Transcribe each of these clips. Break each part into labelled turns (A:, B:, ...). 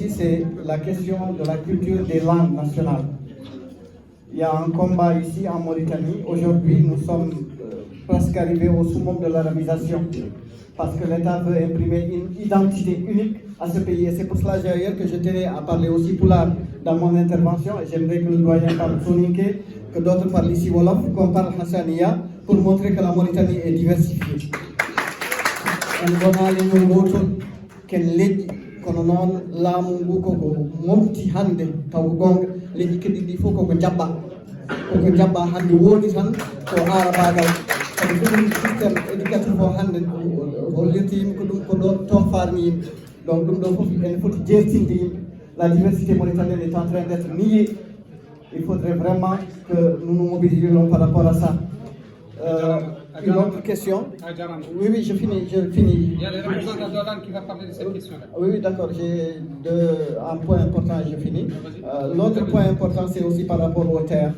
A: aussi, c'est la question de la culture des langues nationales. Il y a un combat ici en Mauritanie. Aujourd'hui, nous sommes presque arrivés au summum de l'arabisation, parce que l'État veut imprimer une identité unique à ce pays. Et c'est pour cela d'ailleurs que je tenais à parler aussi Pulaar dans mon intervention. Et j'aimerais que le doyen parle Soninké, que d'autres parlent ici Wolof, qu'on parle Hassania, pour montrer que la Mauritanie est diversifiée. kono noon laamu ngu koko mofti hannde taw gonga leƴƴi kadi ɗi fof koko jaɓɓa hannde woodi tan ko arabagal kadi ɗum systéme éducatif o hannde hollirta yimɓe ko ɗum ko ɗo toon farni yimɓe donc ɗum ɗo fof ene foti jertinde yimɓe. La diversité mauritanienne est en train d'être niée. Il faudrait vraiment que nous nous mobilisions par rapport à ça. Une autre question. Oui, oui, je finis.
B: Il y a les représentants d'Oran qui va parler de cette question-là.
A: Oui, d'accord, j'ai un point important et je finis. L'autre point important, c'est aussi par rapport aux terres.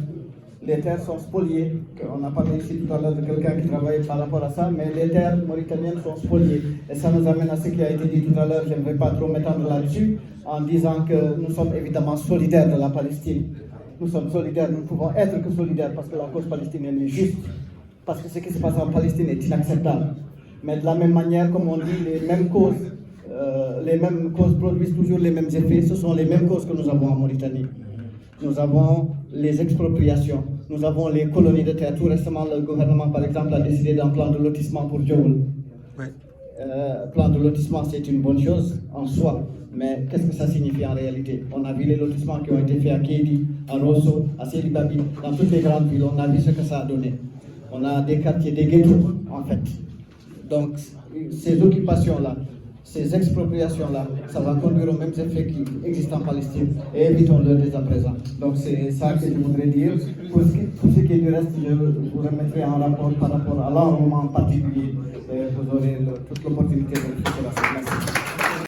A: Les terres sont spoliées. On a parlé ici tout à l'heure de quelqu'un qui travaille par rapport à ça, mais les terres mauritaniennes sont spoliées. Et ça nous amène à ce qui a été dit tout à l'heure, je ne vais pas trop m'étendre là-dessus, en disant que nous sommes évidemment solidaires de la Palestine. Nous sommes solidaires, nous ne pouvons être que solidaires parce que la cause palestinienne est juste. Parce que ce qui se passe en Palestine est inacceptable. Mais de la même manière, comme on dit, les mêmes causes produisent toujours les mêmes effets. Ce sont les mêmes causes que nous avons en Mauritanie. Nous avons les expropriations, nous avons les colonies de terre. Tout récemment, le gouvernement, par exemple, a décidé d'un plan de lotissement pour Djoul. Oui. Plan de lotissement, c'est une bonne chose en soi. Mais qu'est-ce que ça signifie en réalité? On a vu les lotissements qui ont été faits à Kédi, à Rosso, à Selibabi, dans toutes les grandes villes. On a vu ce que ça a donné. On a des quartiers, des ghettos, en fait. Donc, ces occupations-là, ces expropriations-là, ça va conduire aux mêmes effets qui existent en Palestine. Et évitons-le dès à présent. Donc, c'est ça que je voudrais dire. Pour ce qui est du reste, je vous remettrai en rapport par rapport à l'enrôlement en particulier